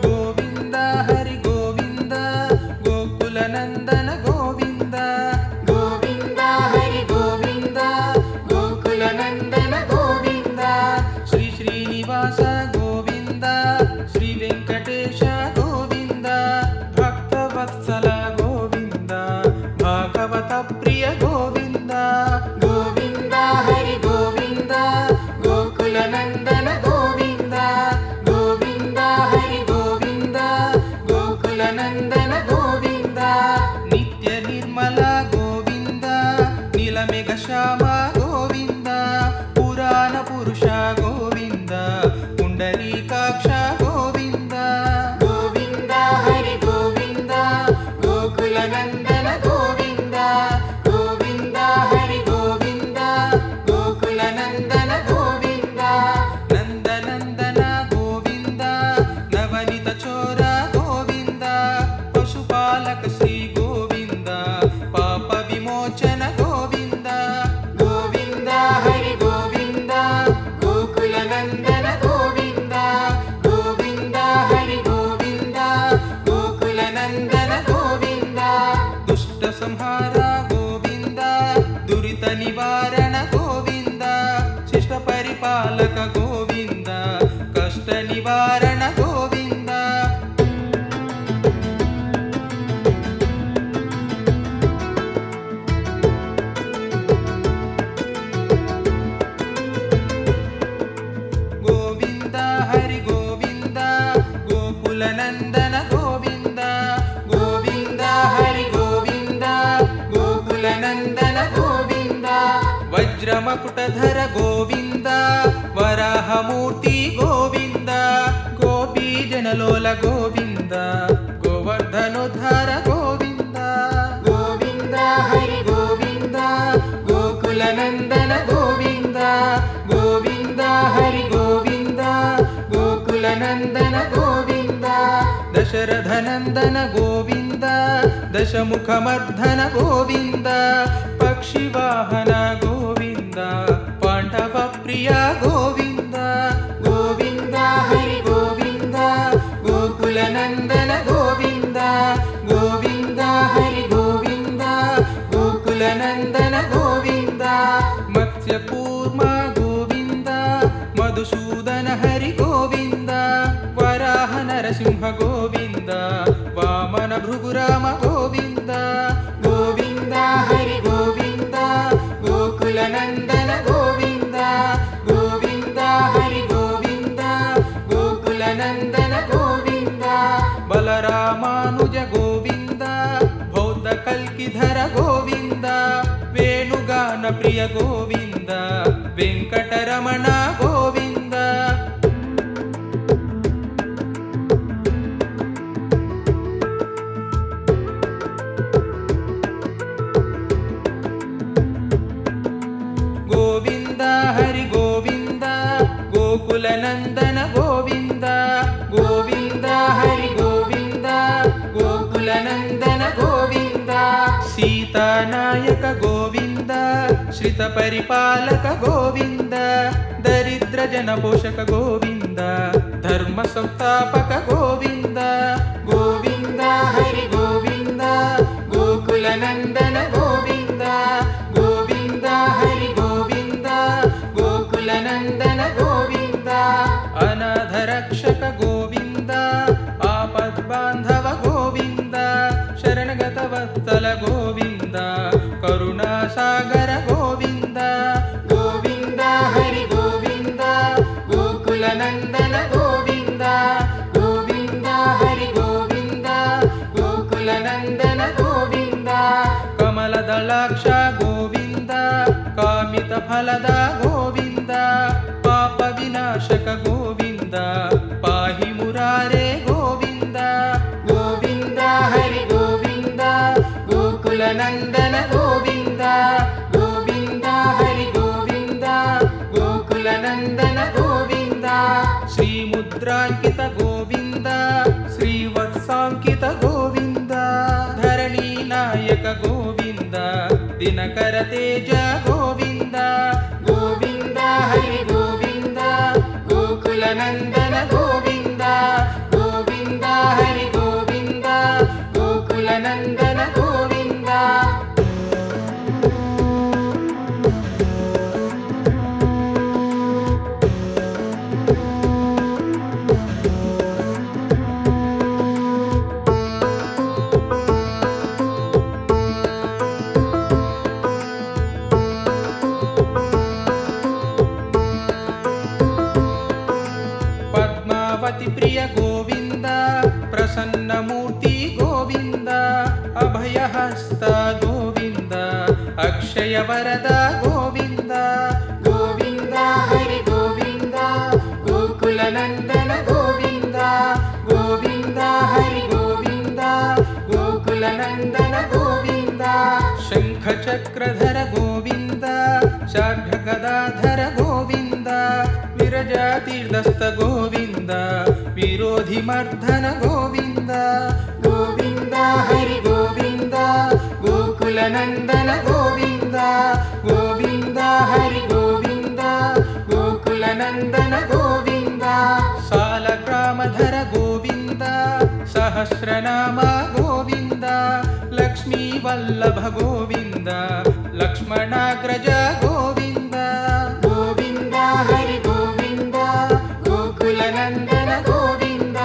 ಗೋವಿಂದ ಹರಿ ಗೋವಿಂದ ಗೋಕುಲ ನಂದನ ಗೋವಿಂದ ಗೋವಿಂದ ಹರಿ ಗೋವಿಂದ ಗೋಕುಲ ನಂದನ ಗೋವಿಂದ ಶ್ರೀ ಶ್ರೀನಿವಾಸ ಗೋವಿಂದ ಶ್ರೀ ವೆಂಕಟೇಶ ಗೋವಿಂದ ಭಕ್ತವತ್ಸಲ ಗೋವಿಂದ ಭಾಗವತ ಪ್ರಿಯ ಗೋವಿಂದ ಗೋವಿಂದ ಹರಿ ಗೋವಿಂದ ಗೋಕುಲ ನಂದನ ಗೋವಿಂದ ಗೋವಿಂದ ಹರಿ ಗೋವಿಂದ ಗೋಕುಲ ನಂದನ ಗೋವಿಂದ ನಿತ್ಯ ನಿರ್ಮಲ ಗೋವಿಂದ ನೀಲಮೇಘ ಶ್ಯಾಮ ಗೋವಿಂದ ಪುರಾಣ ಪುರುಷ ಗೋವಿಂದ ಪುಂಡರೀಕಾಕ್ಷ ಗೋವಿಂದ ಗೋವಿಂದ ಹರಿ ಗೋವಿಂದ ಗೋಕುಲ ನಂದನ ಗೋವಿಂದ ಗೋವಿಂದ ಹರಿ ಗೋವಿಂದ ಗೋಕುಲ ನಂದನ ಗೋವಿಂದ ನಂದನಂದನ ಗೋವಿಂದ ನವನಿತ ಚೋರ ಗೋವಿಂದ ಪಶುಪಾಲಕ ಶ್ರೀ ಗೋವಿಂದ ಪಾಪ ವಿಮೋಚನ ಗೋವಿಂದ ಗೋವಿಂದ ಹರಿ ಗೋವಿಂದ ಗೋಕುಲ ನಂದನ ಗೋವಿಂದ ಗೋವಿಂದ ಹರಿ ಗೋವಿಂದ ಗೋಕುಲ ನಂದನ ಗೋವಿಂದ ದುಷ್ಟ ಸಂಹಾರ ಗೋವಿಂದ ದುರಿತ ನಿವಾರಣ ಗೋವಿಂದ ಶಿಷ್ಟ ಪರಿಪಾಲಕ ಗೋವಿಂದ ಕಷ್ಟ ನಿವಾರಣ ಗೋವಿಂದ ಗೋವಿಂದ ಹರಿ ಗೋವಿಂದ ಗೋಕುಲ ನಂದನ ಗೋವಿಂದ ಗೋವಿಂದ ಹರಿ ಗೋವಿಂದ ಗೋಕುಲ ನಂದನ ಗೋವಿಂದ ವಜ್ರ ಮಕುಟಧರ ಗೋವಿಂದ ವರಾಹ ಮೂರ್ತಿ ಗೋವಿಂದ ಗೋಪಿ ಜನಲೋಲ ಗೋವಿಂದ ಗೋವರ್ಧನೋದ್ಧಾರ ಗೋವಿಂದ ಗೋವಿಂದ ಹರಿ ಗೋವಿಂದ ಗೋಕುಲ ನಂದನ ಗೋವಿಂದ ಗೋವಿಂದ ಹರಿ ಗೋವಿಂದ ಗೋಕುಲ ನಂದನ ಗೋವಿಂದ ದಶರಥ ನಂದನ ಗೋವಿಂದ ದಶಮುಖ ಮರ್ಧನ ಗೋವಿಂದ ಪಕ್ಷಿ ವಾಹನ ಗೋವಿಂದ ಪಾಂಡವ ಪ್ರಿಯ ಗೋವಿಂದ ಗೋವಿಂದ ಹರಿ ಗೋವಿಂದ ಗೋಕುಲ ನಂದನ ಗೋವಿಂದ ಗೋವಿಂದ ಹರಿ ಗೋವಿಂದ ಗೋಕುಲ ನಂದನ ಗೋವಿಂದ ಮತ್ಸ್ಯ ಕೂರ್ಮ ಗೋವಿಂದ ಮಧುಸೂದನ ಹರಿ ಗೋವಿಂದ ವರಾಹ ನರಸಿಂಹ ಗೋವಿಂದ ವಾಮನ ಭೃಗುರಾಮ ಗೋವಿಂದ ಗೋವಿಂದ ಹರಿ ಗೋವಿಂದ ಗೋಕುಲ ನಂದನ ಗೋವಿಂದ ಗೋವಿಂದ ಹರಿ ಗೋವಿಂದ ಗೋಕುಲ ನಂದನ ಗೋವಿಂದ ಬಲರಾಮಾನುಜ ಗೋವಿಂದ ಬೌದ್ಧ ಕಲ್ಕಿಧರ ಗೋವಿಂದ ವೇಣುಗಾನ ಪ್ರಿಯ ಗೋವಿಂದ ವೆಂಕಟರಮಣ ಗೋವಿಂದ ಗೋವಿಂದ ಹರಿ ಗೋವಿಂದ ಗೋಕುಲ ನಂದನ ಗೋವಿಂದ ಗೋವಿಂದ ಹರಿ ಗೋವಿಂದ ಗೋಕುಲ ನಂದನ ಗೋವಿಂದ ಸೀತಾನಾಯಕ ಗೋವಿಂದ ಶ್ರಿತ ಪರಿಪಾಲಕ ಗೋವಿಂದ ದರಿದ್ರ ಜನ ಪೋಷಕ ಗೋವಿಂದ ಧರ್ಮ ಸಂಸ್ಥಾಪಕ ಗೋವಿಂದ ಗೋವಿಂದ ಹರಿ ಗೋವಿಂದ ಗೋಕುಲ ನಂದನ ಗೋವಿಂದ ಗೋವಿಂದ ಹರಿ ಗೋವಿಂದ ಗೋಕುಲ ನಂದನ ಗೋವಿಂದ ಅನಾಥ ರಕ್ಷಕ ಗೋವಿಂದ ಆಪದ್ ಬಾಂಧವ ಗೋವಿಂದ ಶರಣಗತ ವತ್ಸಲ ಗೋವಿಂದ ಕರುಣಾ ಸಾಗರ ಗೋವಿಂದ ಗೋವಿಂದ ಹರಿ ಗೋವಿಂದ ಗೋಕುಲ ನಂದನ ಗೋವಿಂದ ಗೋವಿಂದ ಹರಿ ಗೋವಿಂದ ಗೋಕುಲ ನಂದನ ಗೋವಿಂದ ಕಮಲದಳಾಕ್ಷ ಗೋವಿಂದ ಕಾಮಿತ ಫಲದ ಗೋವಿಂದ ಪಾಪ ವಿನಾಶಕ ಗೋವಿಂದ ಪಾಹಿ ಮುರಾರೆ ಗೋವಿಂದ ಗೋವಿಂದ ಹರಿ ಗೋವಿಂದ ಗೋಕುಲ ನಂದನ ಗೋವಿಂದ ಗೋವಿಂದ ಹರಿ ಗೋವಿಂದ ನಾಯಕ ಗೋವಿಂದ ದಿನಕರ ತೇಜ ಗೋವಿಂದ ಗೋವಿಂದ ಹರಿ ಗೋವಿಂದ ಗೋಕುಲ ನಂದನ ಗೋವಿಂದ ಗೋವಿಂದ ಹರಿ ಗೋವಿಂದ ಗೋಕುಲ ನಂದನ ಗೋವಿಂದ ಪದ್ಮಾವತಿ ಪ್ರಿಯ ಗೋವಿಂದ ಪ್ರಸನ್ನ ಮೂರ್ತಿ ಗೋವಿಂದ ಅಭಯಹಸ್ತ ಗೋವಿಂದ ಅಕ್ಷಯ ವರದ ಗೋವಿಂದ ಗೋವಿಂದ ಹರಿ ಗೋವಿಂದ ಗೋಕುಲ ನಂದನ ಗೋವಿಂದ ಗೋವಿಂದ ಹರಿ ಗೋವಿಂದ ಗೋಕುಲ ನಂದನ ಗೋವಿಂದ ಶಂಖ ಚಕ್ರಧರ ಗೋವಿಂದ ಶಾರ್ಘ ಗದಾಧರ ಗೋವಿಂದ ವಿರಜಾ ತೀರ್ಥಸ್ಥ ಗೋವಿಂದ ವಿರೋಧಿ ಮರ್ಧನ ಗೋವಿಂದ ಗೋವಿಂದ ಹರಿ ಗೋವಿಂದ ಗೋಕುಲ ನಂದನ ಗೋವಿಂದ ಗೋವಿಂದ ಹರಿ ಗೋವಿಂದ ಗೋಕುಲ ನಂದನ ಗೋವಿಂದ ಸಾಲಗ್ರಾಮಧರ ಗೋವಿಂದ ಸಹಸ್ರನಾಮ ಗೋವಿಂದ ಲಕ್ಷ್ಮೀ ವಲ್ಲಭ ಗೋವಿಂದ ಲಕ್ಷ್ಮಣಾಗ್ರಜ ಗೋವಿಂದ ಗೋವಿಂದ ಹರಿ ಗೋವಿಂದ ಗೋಕುಲ ನಂದನ ಗೋವಿಂದ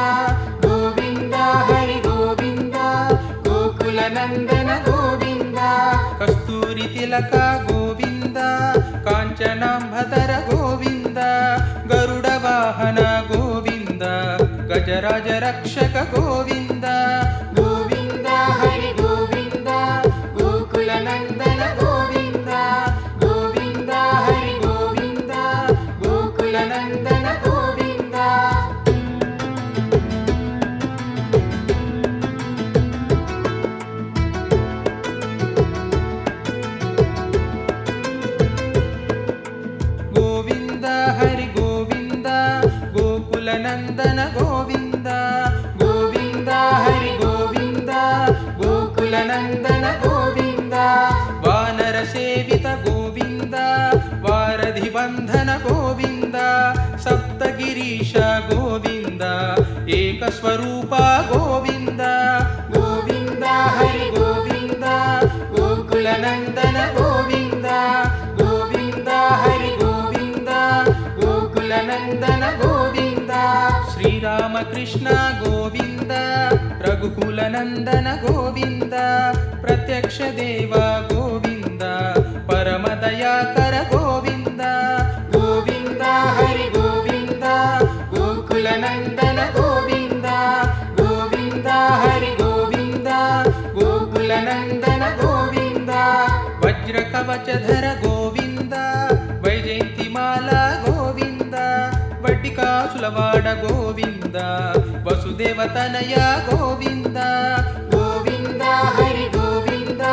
ಗೋವಿಂದ ಹರಿ ಗೋವಿಂದ ಗೋಕುಲ ನಂದನ ಗೋವಿಂದ ಕಸ್ತೂರಿ ತಿಲಕ ಗೋವಿಂದ ಕಾಂಚನಾಂಬಧರ ಗೋವಿಂದ ಗರುಡ ವಾಹನ ಗೋವಿಂದ ಗಜರಾಜ ರಕ್ಷಕ ಗೋವಿಂದ ಗೋವಿಂದ ಹರಿ ಗೋವಿಂದ ಗೋಕುಲ ನಂದನ ಗೋವಿಂದ ಗೋವಿಂದ ಹರಿ ಗೋವಿಂದ ಗೋಕುಲ ನಂದನ ಗೋವಿಂದ ಗೋವಿಂದ ಹರಿ ಗೋವಿಂದ ಗೋಕುಲ ನಂದನ ಗೋವಿಂದ ಗೋವಿಂದ ಹರಿ ಗೋವಿಂದ ಗೋಕುಲ ನಂದನ ಗೋವಿಂದ ವಾನರ ಸೇವಿತ ಗೋವಿಂದ ವಾರಧಿ ಬಂಧನ ಗೋವಿಂದ ಸಪ್ತಗಿರೀಶ ಗೋವಿಂದ ಏಕಸ್ವರೂಪ ಗೋವಿಂದ ಗೋವಿಂದ ಹರಿ ಗೋವಿಂದ ಗೋಕುಲ ನಂದನ ಗೋವಿಂದ ಗೋವಿಂದ ಹರಿ ಗೋವಿಂದ ಗೋಕುಲ ನಂದನ ಗೋವಿಂದ ಶ್ರೀರಾಮಕೃಷ್ಣ ಗೋವಿಂದ ರಘುಕುಲ ನಂದನ ಗೋವಿಂದ ಪ್ರತ್ಯಕ್ಷ ದೇವ ಗೋವಿಂದ ಪರಮ ದಯಾಕರ ಗೋವಿಂದ ಗೋವಿಂದ ಹರಿ ಗೋವಿಂದ ಗೋಕುಲ ನಂದನ ಗೋವಿಂದ ಗೋವಿಂದ ಹರಿ ಗೋವಿಂದ ಗೋಕುಲ ನಂದನ ಗೋವಿಂದ ವಜ್ರ ಕವಚಧರ ಗೋವಿಂದ ವೈಜಯಂತಿ ಮಾಲಾ ಗೋವಿಂದ ವಡ್ಡಿಕಾಸುಲವಾಡ ಗೋವಿಂದ ವಸುದೇವ ತನಯ ಗೋವಿಂದ ಗೋವಿಂದ ಹರಿ ಗೋವಿಂದ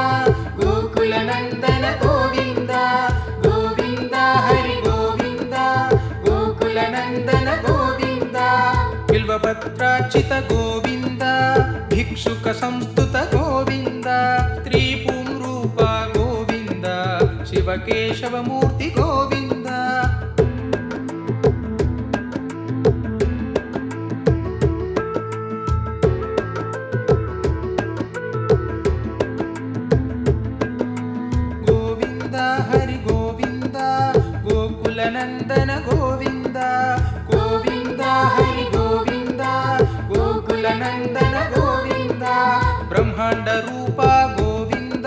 ಗೋಕುಲ ನಂದನ ಗೋವಿಂದ ಗೋವಿಂದ ಹರಿ ಗೋವಿಂದ ಗೋಕುಲ ನಂದನ ಗೋವಿಂದ ಬಿಲ್ವಪತ್ರಾರ್ಚಿತ ಗೋವಿಂದ ಭಿಕ್ಷುಕ ಸಂಸ್ತುತ ಗೋವಿಂದ ತ್ರಿಪುಂ ರೂಪ ಗೋವಿಂದ ಶಿವಕೇಶವ ಮೂರ್ತಿ ಗೋವಿಂದ ಗೋವಿಂದ ಹರಿ ಗೋವಿಂದ ಗೋಕುಲ ನಂದನ ಗೋವಿಂದ ಗೋವಿಂದ ಹರಿ ಗೋವಿಂದ ಗೋಕುಲ ನಂದನ ಗೋವಿಂದ ಬ್ರಹ್ಮಾಂಡ ರೂಪ ಗೋವಿಂದ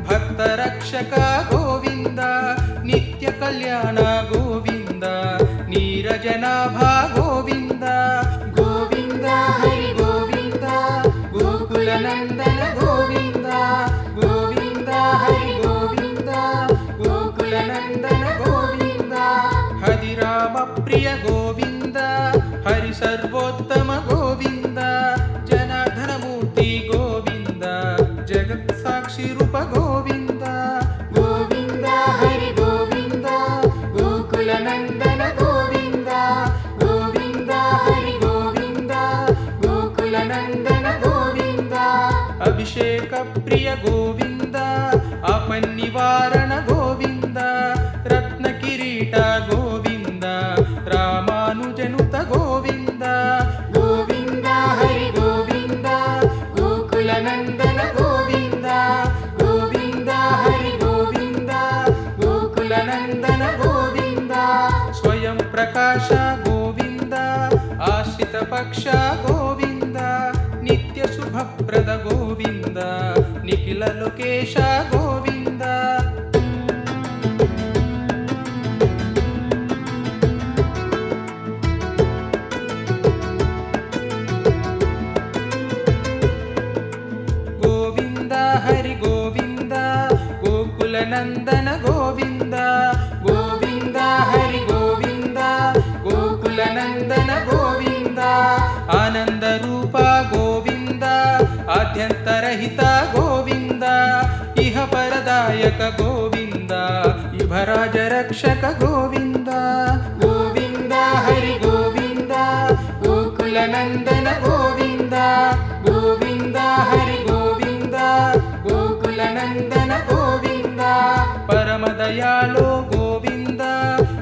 ಭಕ್ತ ರಕ್ಷಕ ಗೋವಿಂದ ನಿತ್ಯ ಕಲ್ಯಾಣ ಗೋವಿಂದ ನೀರಜನಾಭ ಗೋವಿಂದ ಗೋವಿಂದ ಹರಿ ಗೋವಿಂದ ಗೋಕುಲ ನಂದನ ಗೋವಿಂದ ಗೋವಿಂದ ಹರಿ ಗೋವಿಂದ ಗೋಕುಲ ನಂದನ ಗೋವಿಂದ ಹರಿರಾಮ ಪ್ರಿಯ ಗೋವಿಂದ ಹರಿ ಸರ್ವೋತ್ತಮ ಗೋವಿಂದ ಜನಾರ್ದನ ಮೂರ್ತಿ ಗೋವಿಂದ ಜಗತ್ ಸಾಕ್ಷಿ ರೂಪ ಗೋವಿಂದ ಗೋವಿಂದ ಹರಿ ಗೋವಿಂದ ಗೋಕುಲ ನಂದನ ಗೋವಿಂದ ಗೋವಿಂದ ಹರಿ ಗೋವಿಂದ ಗೋಕುಲ ನಂದನ ಗೋವಿಂದ ಅಭಿಷೇಕ ಪ್ರಿಯ ಗೋವಿಂದ ಪಕ್ಷ ಗೋವಿಂದ ನಿತ್ಯ ಶುಭಪ್ರದ ಗೋವಿಂದ ನಿಖಿಲ ಲೋಕೇಶ ಗೋವಿಂದ ಗೋವಿಂದ ಹರಿ ಗೋವಿಂದ ಗೋಕುಲ ನಂದನ ಗೋವಿಂದ ಗೋವಿಂದ ಹರಿ ಗೋವಿಂದ ಗೋಕುಲ ನಂದನ ಗೋವಿಂದ ಆನಂದ ರೂಪ ಗೋವಿಂದ ಆದ್ಯಂತರಹಿತ ಗೋವಿಂದ ಇಹ ಪರದಾಯಕ ಗೋವಿಂದ ಇಭರಾಜ ರಕ್ಷಕ ಗೋವಿಂದ ಗೋವಿಂದ ಹರಿ ಗೋವಿಂದ ಗೋಕುಲ ನಂದನ ಗೋವಿಂದ ಗೋವಿಂದ ಹರಿ ಗೋವಿಂದ ಗೋಕುಲ ನಂದನ ಗೋವಿಂದ ಪರಮ ದಯಾಳು ಗೋವಿಂದ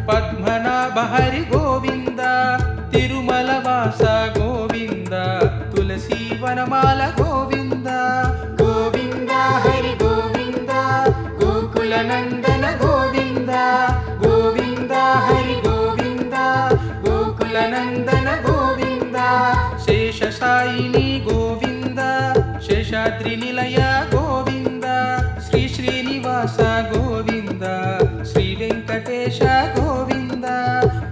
ಪದ್ಮನಾಭ ಹರಿ ಗೋವಿಂದ ತಿರುಮಲ ವಾಸ ಗೋವಿಂದ ತುಳಸಿ ವನಮಾಲ ಗೋವಿಂದ ಗೋವಿಂದ ಹರಿ ಗೋವಿಂದ ಗೋಕುಲ ನಂದನ ಗೋವಿಂದ ಗೋವಿಂದ ಹರಿ ಗೋವಿಂದ ಗೋಕುಲ ನಂದನ ಗೋವಿಂದ ಶೇಷಶಾಯಿನಿ ಗೋವಿಂದ ಶೇಷಾದ್ರಿ ನಿಲಯ ಗೋವಿಂದ ಶ್ರೀ ಶ್ರೀನಿವಾಸ ಗೋವಿಂದ ಶ್ರೀ ವೆಂಕಟೇಶ ಗೋವಿಂದ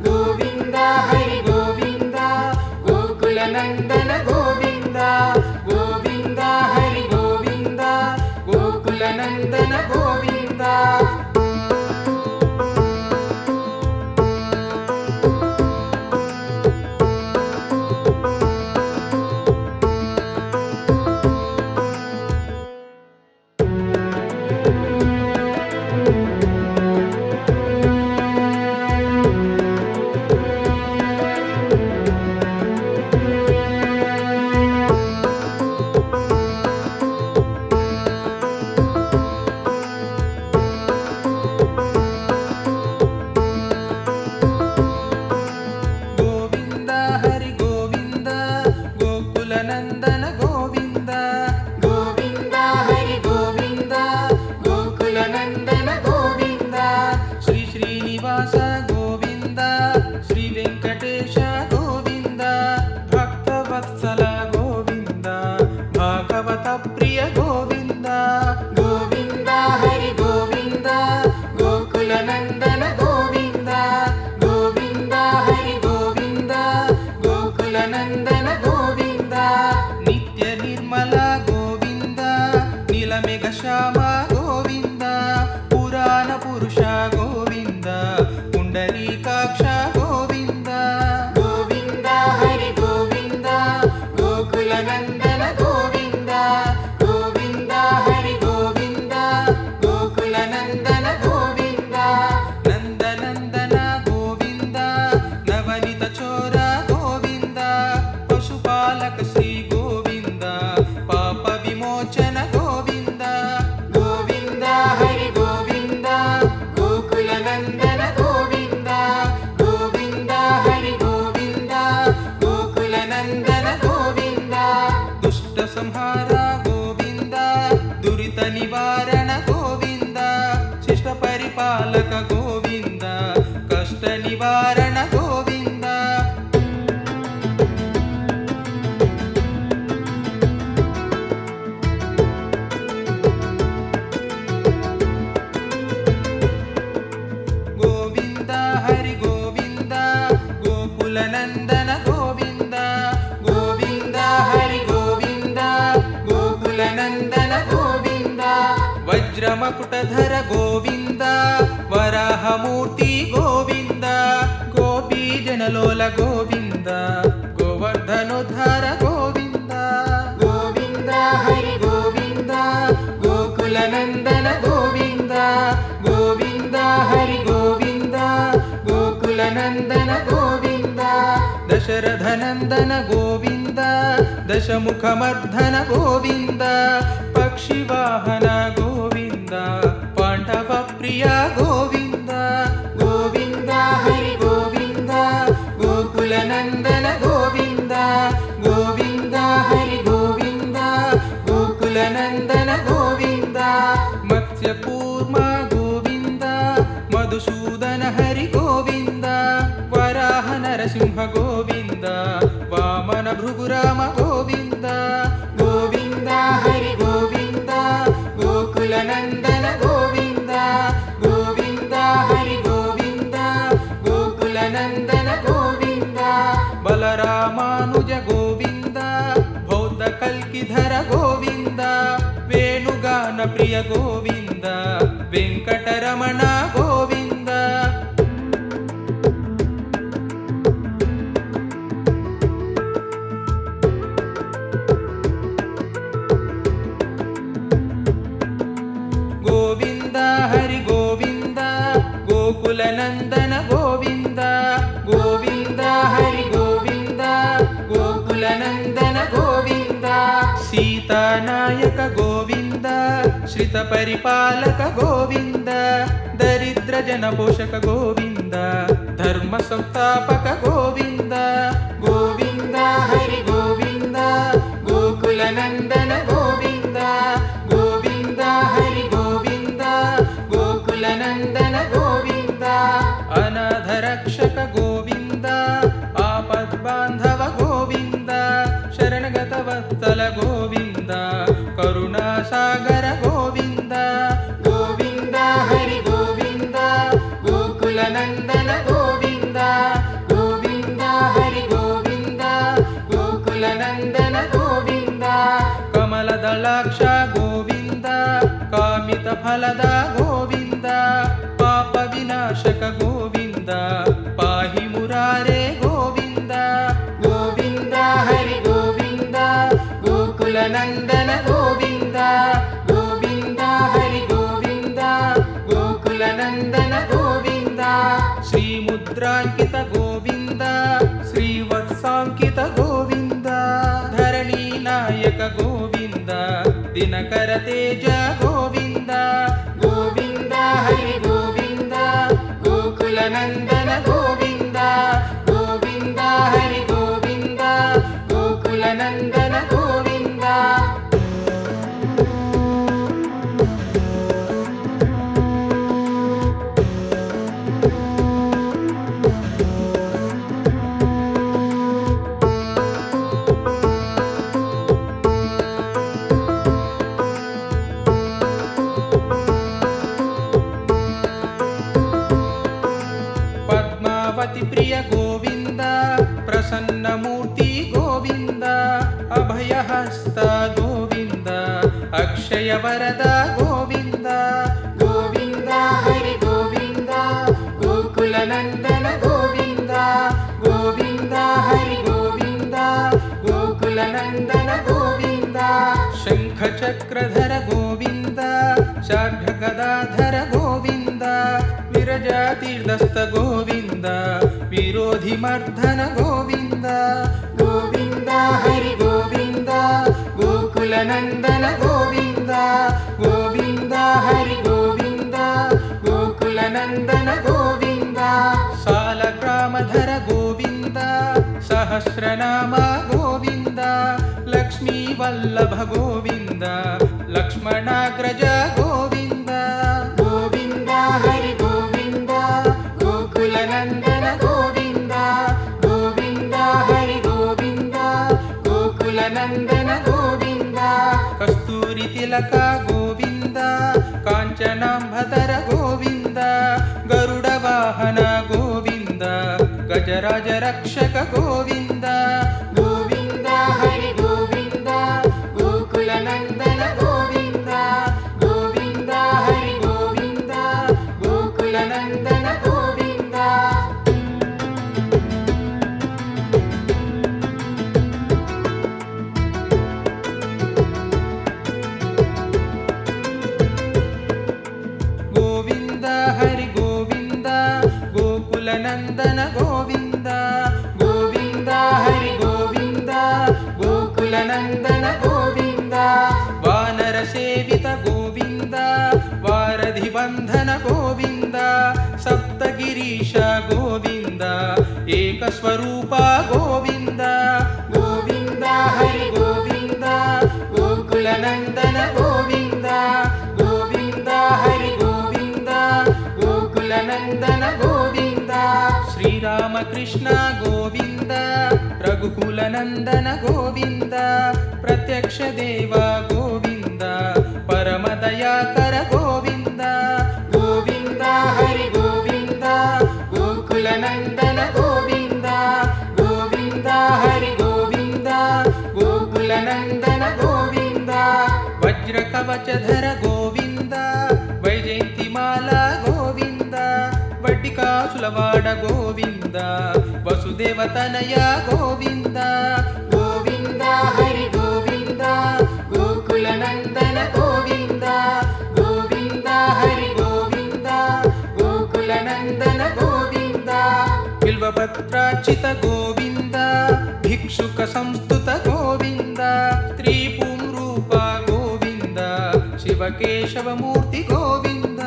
ಗೋವಿಂದ ಹರಿ ಗೋವಿಂದ ಗೋಕುಲ ನಂದನ ಗೋವಿಂದ ಗೋವಿಂದ ಹರಿ ಗೋವಿಂದ ಗೋಕುಲ ನಂದನ ಗೋವಿಂದ ಗೋವಿಂದ ಹರಿ ಗೋವಿಂದ ಗೋಕುಲ ನಂದನ ಗೋವಿಂದ ಗೋವಿಂದ ಹರಿ ಗೋವಿಂದ ಗೋಕುಲ ನಂದನ ಗೋವಿಂದ ಶ್ರೀ ಶ್ರೀನಿವಾಸ ಗೋವಿಂದ ಶ್ರೀ ವೆಂಕಟೇಶ ಗೋವಿಂದ ಭಕ್ತವತ್ಸಲ ಗೋವಿಂದ ಭಾಗವತ ಪ್ರಿಯ ಗೋವಿಂದ ಗೋವಿಂದ ಹರಿ ಗೋವಿಂದ ಗೋಕುಲ ನಂದನ ಗೋವಿಂದ ಗೋವಿಂದ ಹರಿ ಗೋವಿಂದ ಗೋಕುಲ ನಂದನ ಗೋವಿಂದ ನಿತ್ಯ ನಿರ್ಮಲ ಗೋವಿಂದ ನೀಲಮೇಘ ಶ್ಯಾಮ ಗೋವಿಂದ ಪುರಾಣ ಪುರುಷ ಗೋವಿಂದ ಪುಂಡರೀಕಾಕ್ಷ ಗೋವಿಂದ ಗೋವಿಂದ ಹರಿ ಗೋವಿಂದ ಗೋಕುಲ ನಂದನ ಗೋವಿಂದ ಗೋವಿಂದ ಹರಿ ಗೋವಿಂದ ಗೋಕುಲ ನಂದನ ಗೋವಿಂದ ನಂದನಂದನ ಗೋವಿಂದ ನವನಿತ ಚೋರ ಗೋವಿಂದ ಪಶುಪಾಲಕ ಶ್ರೀ ಗೋವಿಂದ ಪಾಪ ವಿಮೋಚನ ಗೋವಿಂದ ಗೋವಿಂದ ಹರಿ ಗೋವಿಂದ ಗೋಕುಲ ನಂದನ ಗೋವಿಂದ ಗೋವಿಂದ ಹರಿ ಗೋವಿಂದ ಗೋಕುಲ ನಂದನ ಗೋವಿಂದ ದುಷ್ಟ ಸಂಹಾರ ಗೋವಿಂದ ದುರಿತ ನಿವಾರಣ ಗೋವಿಂದ ಶಿಷ್ಟ ಪರಿಪಾಲಕ ಗೋವಿಂದ ಕಷ್ಟ ನಿವಾರಣ ಗೋವಿಂದ ಗೋವಿಂದ ಹರಿ ಗೋವಿಂದ ಗೋಕುಲ ನಂದನ ಗೋವಿಂದ ಗೋವಿಂದ ಹರಿ ಗೋವಿಂದ ಗೋಕುಲ ನಂದನ ಗೋವಿಂದ ವಜ್ರ ಮಕುಟಧರ ಗೋವಿಂದ ವರಾಹ ಮೂರ್ತಿ ಗೋವಿಂದ ಗೋಪಿ ಜನಲೋಲ ಗೋವಿಂದ ಗೋವರ್ಧನೋದ್ಧಾರ ಗೋವಿಂದ ಗೋವಿಂದ ಹರಿ ಗೋವಿಂದ ಗೋಕುಲ ನಂದನ ಗೋವಿಂದ ಗೋವಿಂದ ಹರಿ ಗೋವಿಂದ ಗೋಕುಲ ನಂದನ ಗೋವಿಂದ ದಶರಥ ನಂದನ ಗೋವಿಂದ ದಶಮುಖ ಮರ್ಧನ ಗೋವಿಂದ ಪಕ್ಷಿ ವಾಹನ ಗೋವಿಂದ ಪಾಂಡವ ಪ್ರಿಯ ಗೋವಿಂದ ಗೋವಿಂದ ಹರಿ ಗೋವಿಂದ ಗೋಕುಲ ನಂದನ ಗೋವಿಂದ ಗೋವಿಂದ ಹರಿ ಗೋವಿಂದ ಗೋಕುಲ ನಂದನ ಗೋವಿಂದ ಮತ್ಸ್ಯಕೂರ್ಮ ಗೋವಿಂದ ಮಧುಸೂದನ ಹರಿ ಗೋವಿಂದ ವರಾಹ ನರಸಿಂಹ ಗೋವಿಂದ ವಾಮ ಗೋವಿಂದ ವೆಂಕಟರಮಣ ಗೋವಿಂದ. ಗೋವಿಂದ ಹರಿ ಗೋವಿಂದ ಗೋಕುಲ ನಂದನ ಗೋವಿಂದ. ಗೋವಿಂದ ಹರಿ ಗೋವಿಂದ ಗೋಕುಲ ನಂದನ ಗೋವಿಂದ. ಸೀತಾನಾಯಕ ಗೋವಿಂದ ಶ್ರಿತ ಪರಿಪಾಲಕ ಗೋವಿಂದ. ದರಿದ್ರ ಜನ ಪೋಷಕ ಗೋವಿಂದ ಧರ್ಮ ಸಂಸ್ಥಾಪಕ ಗೋವಿಂದ. ಗೋವಿಂದ ಹರಿ ಗೋವಿಂದ ಗೋಕುಲ ನಂದನ ಗೋವಿಂದ. ಗೋವಿಂದ ಹರಿ ಗೋವಿಂದ ಗೋಕುಲ ನಂದನ ಗೋವಿಂದ. ಅನಾಥ ರಕ್ಷಕ ಗೋವಿಂದ ಆಪದ್ಬಾಂಧವ ಗೋವಿಂದ. ಶರಣಗತ ವತ್ಸಲ ಗೋವಿಂದ ಕರುಣಾಸಾಗರ ಗೋವಿಂದ. ಗೋವಿಂದ ಹರಿ ಗೋವಿಂದ ಗೋಕುಲ ನಂದನ ಗೋವಿಂದ. ಗೋವಿಂದ ಹರಿ ಗೋವಿಂದ ಗೋಕುಲ ನಂದನ ಗೋವಿಂದ. ಕಮಲದಳಾಕ್ಷ ಗೋವಿಂದ ಕಾಮಿತ ಫಲದ ಗೋವಿಂದ. ಪಾಪ ವಿನಾಶಕ ಗೋವಿಂದ ಪಾಹಿ ಮುರಾರೇ ಗೋವಿಂದ. ಗೋವಿಂದ ಹರಿ ಗೋವಿಂದ ಗೋಕುಲ ನಂದನ ಗೋವಿಂದ. ಗೋವಿಂದ ಹರಿ ಗೋವಿಂದ ಗೋಕುಲ ನಂದನ ಗೋವಿಂದ. ಶ್ರೀ ಮುದ್ರಾಂಕಿತ ಗೋವಿಂದ ಶ್ರೀವತ್ಸಾಂಕಿತ ಗೋವಿಂದ. ಧರಣಿ ನಾಯಕ ಗೋವಿಂದ ದಿನಕರ ತೇಜ ಗೋವಿಂದ. ಗೋವಿಂದ ಹರಿ ಗೋವಿಂದ ಗೋಕುಲ ನಂದನ ಗೋವಿಂದ. ಗೋವಿಂದ ಹರಿ ಗೋವಿಂದ ಗೋಕುಲ ನಂದನ ಗೋವಿಂದ. ಪದ್ಮಾವತಿ ಪ್ರಿಯ ಗೋವಿಂದ ಪ್ರಸನ್ನ ಮೂರ್ತಿ ಗೋವಿಂದ. ಅಭಯಹಸ್ತ ಗೋವಿಂದ ಅಕ್ಷಯ ವರದ ಗೋವಿಂದ. ಗೋವಿಂದ ಹರಿ ಗೋವಿಂದ ಗೋಕುಲ ನಂದನ ಗೋವಿಂದ. ಗೋವಿಂದ ಹರಿ ಗೋವಿಂದ ಗೋಕುಲ ನಂದನ ಗೋವಿಂದ. ಶಂಖ ಚಕ್ರಧರ ಗೋವಿಂದ ಶಾರ್ಢ ಗದಾಧರ ಗೋವಿಂದ. ವಿರಜಾ ತೀರ್ಥಸ್ಥ ಗೋವಿಂದ ವಿರೋಧಿ ಮರ್ಧನ ಗೋವಿಂದ. ಗೋವಿಂದ ಹರಿ ಗೋವಿಂದ ಗೋಕುಲ ನಂದನ ಗೋವಿಂದ. ಗೋವಿಂದ ಹರಿ ಗೋವಿಂದ ಗೋಕುಲ ನಂದನ ಗೋವಿಂದ. ಸಾಲಗ್ರಾಮಧರ ಗೋವಿಂದ ಸಹಸ್ರನಾಮ ಗೋವಿಂದ. ಲಕ್ಷ್ಮೀ ವಲ್ಲಭ ಗೋವಿಂದ ಲಕ್ಷ್ಮಣಾಗ್ರಜ ಗೋವಿಂದ. ಗೋವಿಂದ ಹರಿ ಗೋವಿಂದ ಗೋಕುಲ ನಂದನ ಗೋವಿಂದ. ಗೋವಿಂದ ಹರಿ ಗೋವಿಂದ ಗೋಕುಲ ನಂದನ ಗೋವಿಂದ. ಕಸ್ತೂರಿ ತಿಲಕ ಗೋವಿಂದ ಕಾಂಚನಾಂಬಧರ ಗೋವಿಂದ. ಗರುಡ ವಾಹನ ಗೋವಿಂದ ಗಜರಾಜ ರಕ್ಷಕ ಗೋವಿಂದ. ಗೋವಿಂದ ಹರಿ ಗೋವಿಂದ ಗೋಕುಲ ನಂದನ ಗೋವಿಂದ. ಗೋವಿಂದ ಹರಿ ಗೋವಿಂದ ಗೋಕುಲ ನಂದನ ಗೋವಿಂದ. ಗೋವಿಂದ ಹರಿ ಗೋವಿಂದ ಗೋಕುಲ ನಂದನ ಗೋವಿಂದ. ಗೋವಿಂದ ಹರಿ ಗೋವಿಂದ ಗೋಕುಲ ನಂದನ ಗೋವಿಂದ. ವಾನರ ಸೇವಿತ ಗೋವಿಂದ ವಾರಧಿ ಬಂಧನ ಗೋವಿಂದ. ಸಪ್ತಗಿರೀಶ ಗೋವಿಂದ ಏಕ ಸ್ವರೂಪ ಗೋವಿಂದ. ಗೋವಿಂದ ಹರಿ ಗೋವಿಂದ ಗೋಕುಲ ನಂದನ ಗೋವಿಂದ. ಗೋವಿಂದ ಹರಿ ಗೋವಿಂದ ಗೋಕುಲ ನಂದನ ಗೋವಿಂದ. ಶ್ರೀರಾಮಕೃಷ್ಣ ಗೋವಿಂದ ರಘುಕುಲ ನಂದನ ಗೋವಿಂದ. ಪ್ರತ್ಯಕ್ಷ ದೇವ ಗೋವಿಂದ ಪರಮ ದಯಾಕರ ಗೋವಿಂದ. ಗೋವಿಂದ ಹರಿ ಗೋವಿಂದ ಗೋಕುಲ ನಂದನ ಗೋವಿಂದ. ಗೋವಿಂದ ಹರಿ ಗೋವಿಂದ ಗೋಕುಲ ನಂದನ ಗೋವಿಂದ. ವಜ್ರ ಕವಚಧರ ಗೋವಿಂದ గడ్డికాసులవాడ గోవింద వసుదేవతనయ గోవింద గోవింద హరి గోవింద గోకుల నందన గోవింద గోవింద హరి గోవింద గోకుల నందన గోవింద బిల్వపత్రార్చిత గోవింద భిక్షుక సంస్తుత గోవింద స్త్రీ పుంరూప గోవింద శివకేశవమూర్తి గోవింద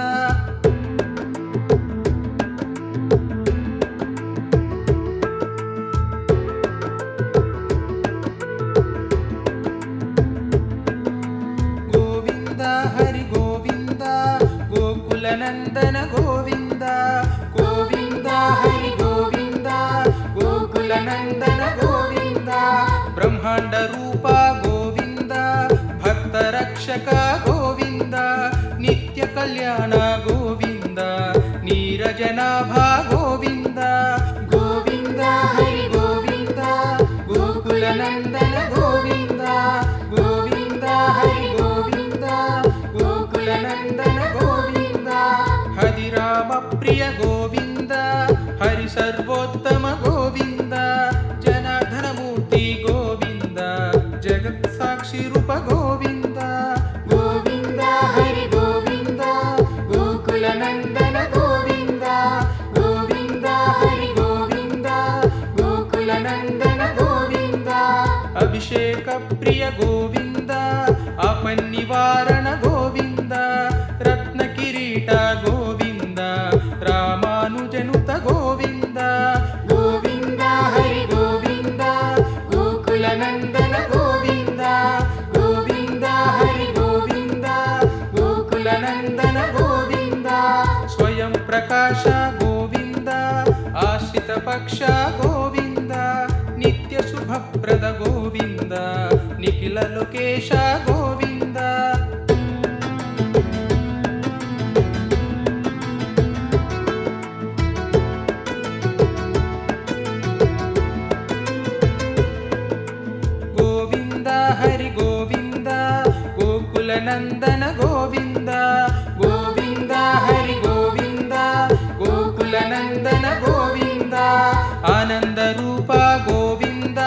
నందన గోవింద గోవింద హరి గోవింద గోకుల నందన గోవింద బ్రహ్మాండ రూప గోవింద భక్త రక్షక గోవింద నిత్య కళ్యాణ గోవింద నీరజనాభ గోవింద గోవింద హరి గోవింద గోకుల నందన గోవింద గోవింద హరి గోవింద గోకుల నందన గోవింద హరి రామ ప్రియ గోవింద హరి సర్వోత్తమ గోవింద జనార్దన మూర్తి గోవింద జగత్ సాక్షి రూప గోవింద గోవింద హరి గోవింద గోకుల నందన గోవింద గోవింద హరి గోవింద గోకుల నందన గోవింద అభిషేక ప్రియ గోవింద ఆపన్నివారణ గోవింద రత్న కిరీట గోవింద రామానుజనుత గోవింద గోవింద హరి గోవింద గోకుల నందన గోవింద గోవింద హరి గోవింద గోకుల నందన గోవింద స్వయం ప్రకాశ గోవింద ఆశ్రిత పక్ష గోవింద నిత్య శుభప్రద గోవింద నిఖిల లోకేశ గోవింద గోవింద హరి గోవింద గోకుల నందన గోవింద గోవింద హరి గోవింద గోకుల నందన గోవింద ఆనంద రూప గోవింద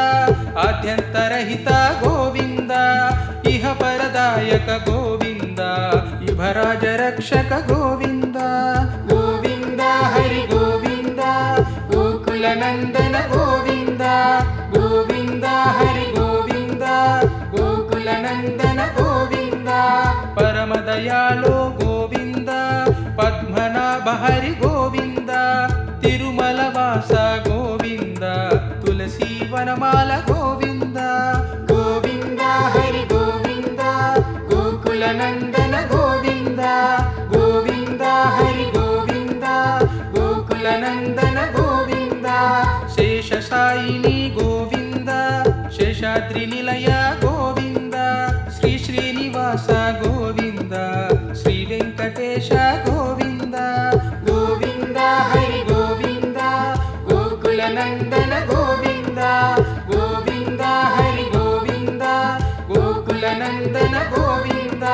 ఆద్యంతరహిత గోవింద ఇహ పరదాయక గోవింద ఇభరాజ రక్షక గోవింద గోవింద హరి గోవింద గోకుల నందన గోవింద గోవింద హరి గోవింద గోకుల నందన గోవింద పరమ దయాళో గోవింద పద్మనాభ హరి గోవింద తిరుమల వాస గోవింద తులసి వనమాల గోవింద గోవింద హరి గోవింద గోకుల నందన గోవింద గోవింద హరి గోవింద గోకుల నందన గోవింద శేషసాయిని గోవింద శేషాద్రి నిలయ గోవింద శ్రీ శ్రీనివాస గోవింద శ్రీ వెంకటేశ గోవింద గోవింద హరి గోవింద గోకుల నందన గోవింద గోవింద హరి గోవింద గోకుల నందన గోవింద